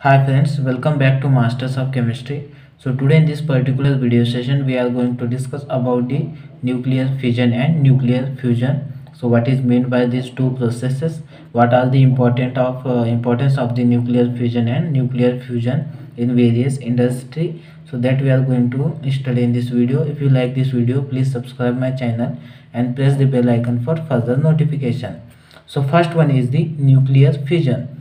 Hi friends, welcome back to Masters of Chemistry. So today in this particular video session we are going to discuss about the nuclear fission and nuclear fusion. So what is meant by these two processes? What are the importance of the nuclear fission and nuclear fusion in various industry? So that we are going to study in this video. If you like this video, please subscribe my channel and press the bell icon for further notification. So first one is the nuclear fission.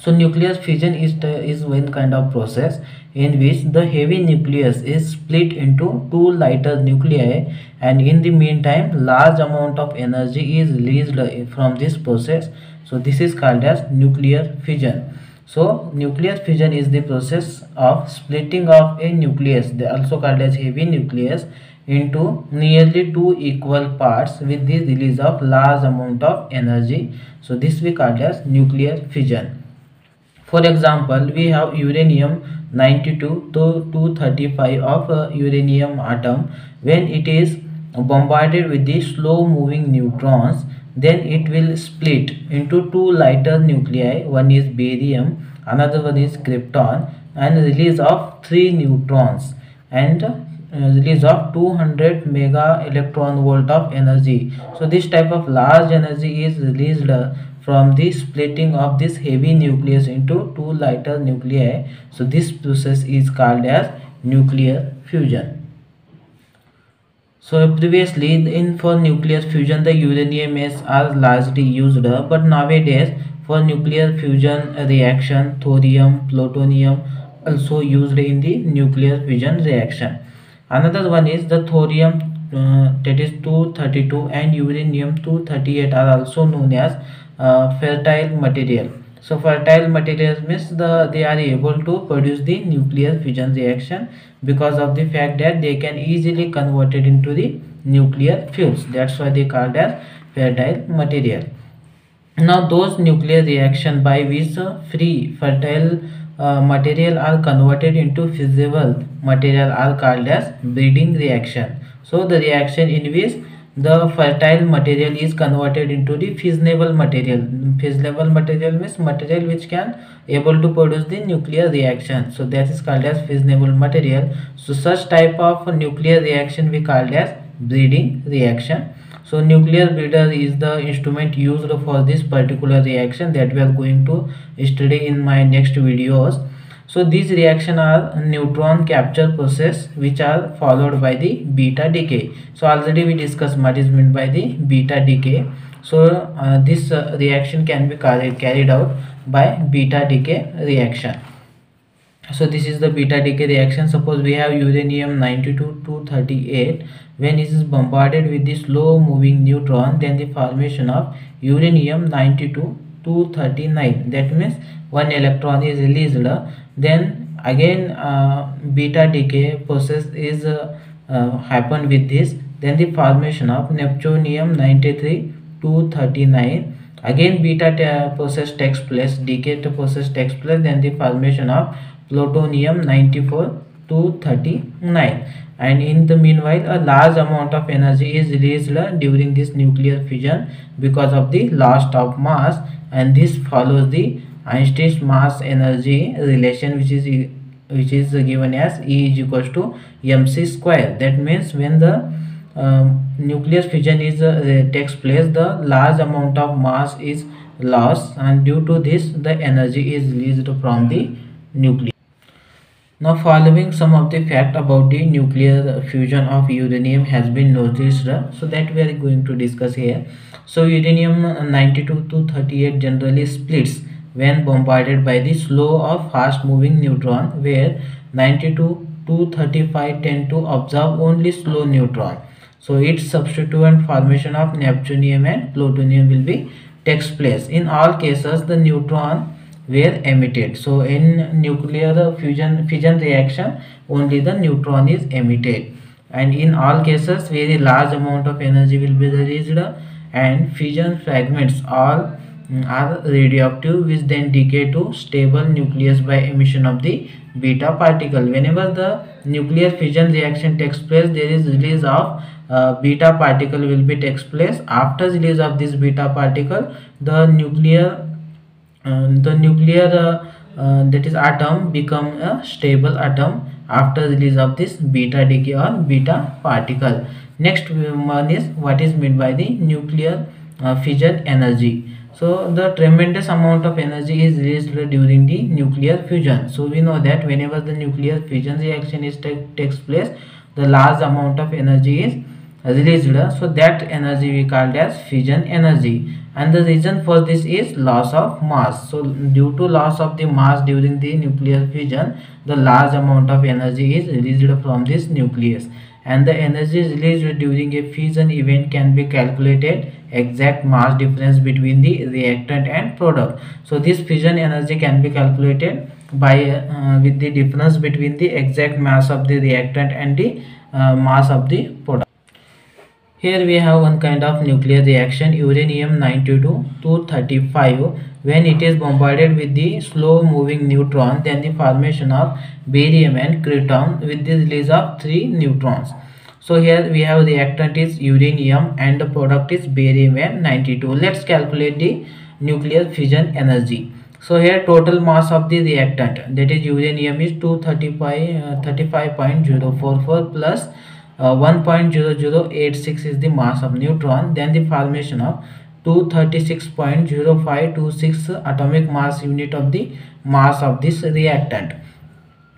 So nuclear fission is one kind of process in which the heavy nucleus is split into two lighter nuclei, and in the meantime large amount of energy is released from this process. So this is called as nuclear fission. So nuclear fission is the process of splitting of a nucleus, they also called as heavy nucleus, into nearly two equal parts with the release of large amount of energy. So this we call as nuclear fission. For example, we have uranium 92 to 235 of uranium atom. When it is bombarded with the slow moving neutrons, then it will split into two lighter nuclei. One is barium, another one is krypton, and release of three neutrons and release of 200 mega electron volt of energy. So this type of large energy is released from the splitting of this heavy nucleus into two lighter nuclei. So this process is called as nuclear fusion. So previously in for nuclear fusion the uranium is are largely used, but nowadays for nuclear fusion reaction thorium, plutonium also used in the nuclear fusion reaction. Another one is the thorium, that is 232, and uranium 238 are also known as fertile material. So fertile materials means they are able to produce the nuclear fission reaction because of the fact that they can easily convert it into the nuclear fuels. That's why they called as fertile material. Now those nuclear reaction by which free fertile material are converted into feasible material are called as breeding reaction. So the reaction in which the fertile material is converted into the fissionable material. Fissionable material means material which can able to produce the nuclear reaction. So that is called as fissionable material. So such type of nuclear reaction we called as breeding reaction. So nuclear breeder is the instrument used for this particular reaction that we are going to study in my next videos. So these reaction are neutron capture process which are followed by the beta decay. So already we discussed what is meant by the beta decay. So this reaction can be carried out by beta decay reaction. So this is the beta decay reaction. Suppose we have uranium 92 to 38. When it is bombarded with the slow moving neutron, then the formation of uranium 92 to 39, that means one electron is released. Then again beta decay process is happen with this, then the formation of neptunium 93 to 39. Again beta process takes place, decay process takes place, then the formation of plutonium 94 to 39, and in the meanwhile a large amount of energy is released during this nuclear fission because of the loss of mass, and this follows the Einstein's mass energy relation, which is given as E is equals to mc square. That means when the nuclear fission is takes place, the large amount of mass is lost, and due to this the energy is released from the nucleus. Now following some of the fact about the nuclear fusion of uranium has been noticed, so that we are going to discuss here. So uranium 92 to 38 generally splits when bombarded by the slow or fast moving neutron, where 92 to 35 tend to absorb only slow neutron. So its substituent formation of neptunium and plutonium will be takes place. In all cases the neutron were emitted. So in nuclear fission reaction only the neutron is emitted, and in all cases very large amount of energy will be released, and fission fragments all are radioactive, which then decay to stable nucleus by emission of the beta particle. Whenever the nuclear fission reaction takes place, there is release of beta particle will be takes place. After release of this beta particle, the nuclear that is atom become a stable atom after release of this beta decay or beta particle. Next one is what is meant by the nuclear fission energy. So the tremendous amount of energy is released during the nuclear fusion. So we know that whenever the nuclear fission reaction takes place, the large amount of energy is released. So that energy we called as fission energy, and the reason for this is loss of mass. So due to loss of the mass during the nuclear fission, the large amount of energy is released from this nucleus, and the energy released during a fission event can be calculated exact mass difference between the reactant and product. So this fission energy can be calculated by with the difference between the exact mass of the reactant and the mass of the product. Here we have one kind of nuclear reaction, uranium-92 235. When it is bombarded with the slow moving neutron, then the formation of barium and krypton with the release of 3 neutrons. So here we have reactant is uranium and the product is barium-92. Let's calculate the nuclear fission energy. So here total mass of the reactant, that is uranium, is 235 35.044 plus 1.0086 is the mass of neutron. Then the formation of 236.0526 atomic mass unit of the mass of this reactant.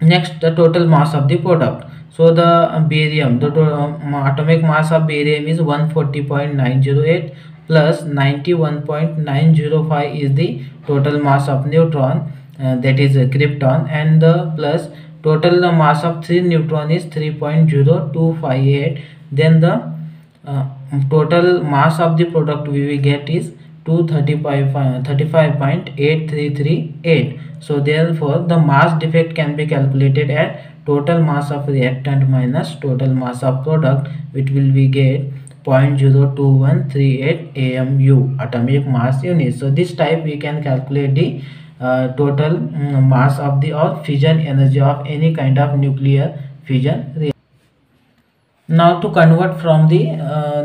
Next, the total mass of the product. So the barium, the atomic mass of barium is 140.908 plus 91.905 is the total mass of neutron, that is krypton, and the plus total mass of 3 neutron is 3.0258. Then the uh, total mass of the product we will get is 235.8338. So therefore the mass defect can be calculated at total mass of reactant minus total mass of product, which will be get 0.02138 AMU, atomic mass unit. So this type we can calculate the total mass of the or fission energy of any kind of nuclear fission reaction. Now to convert from the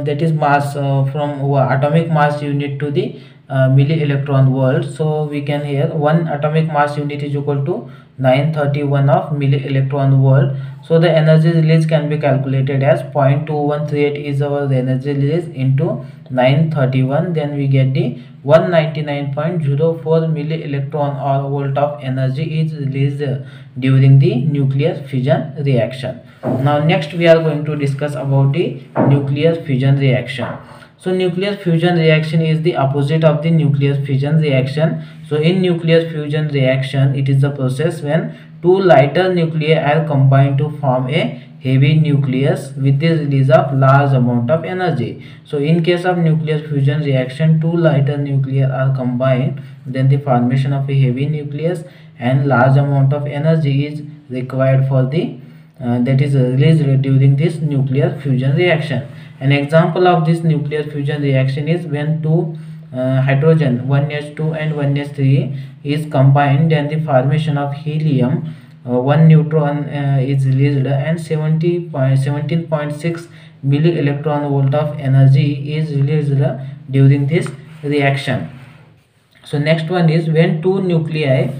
that is mass from atomic mass unit to the milli electron volt, so we can here 1 atomic mass unit is equal to 931 of milli electron volt. So the energy release can be calculated as 0.2138 is our energy release into 931, then we get the 199.04 milli electron or volt of energy is released during the nuclear fission reaction. Now next we are going to discuss about the nuclear fission reaction. So nuclear fusion reaction is the opposite of the nuclear fission reaction. So in nuclear fusion reaction, it is the process when two lighter nuclei are combined to form a heavy nucleus with the release of large amount of energy. So in case of nuclear fusion reaction, two lighter nuclei are combined, then the formation of a heavy nucleus and large amount of energy is required for the that is released during this nuclear fusion reaction. An example of this nuclear fusion reaction is when two hydrogen 1s2 and 1s3 is combined, then the formation of helium, 1 neutron is released and 17.6 milli electron volt of energy is released during this reaction. So next one is when two nuclei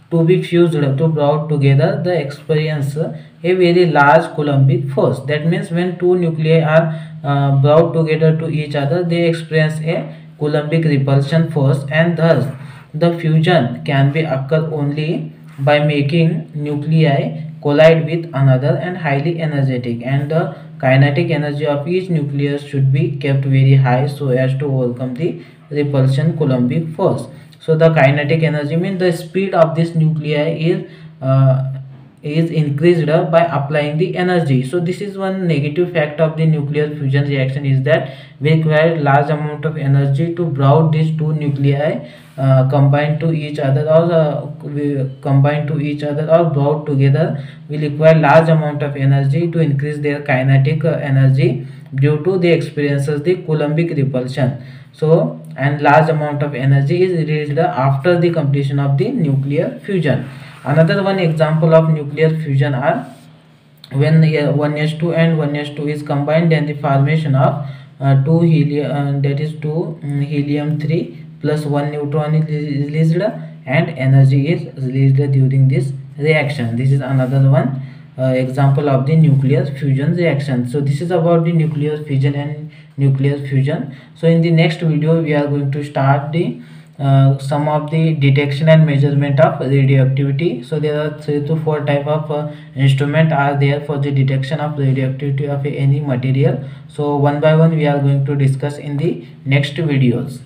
to be fused to brought together, they experience a very large Coulombic force. That means when two nuclei are brought together to each other, they experience a Coulombic repulsion force, and thus the fusion can be occur only by making nuclei collide with another and highly energetic, and the kinetic energy of each nucleus should be kept very high so as to overcome the repulsion Coulombic force. So the kinetic energy means the speed of this nuclei is increased by applying the energy. So this is one negative fact of the nuclear fusion reaction, is that we require large amount of energy to brought these two nuclei combined to each other, or brought together. We require large amount of energy to increase their kinetic energy due to the experiences the Coulombic repulsion. So and large amount of energy is released after the completion of the nuclear fusion. Another one example of nuclear fusion are when 1s2 and 1s2 is combined, then the formation of two helium that is 2 helium 3 plus 1 neutron is released, and energy is released during this reaction. This is another one example of the nuclear fusion reaction. So this is about the nuclear fission and nuclear fusion. So in the next video we are going to start the some of the detection and measurement of radioactivity. So there are 3 to 4 type of instrument are there for the detection of radioactivity of any material. So one by one we are going to discuss in the next videos.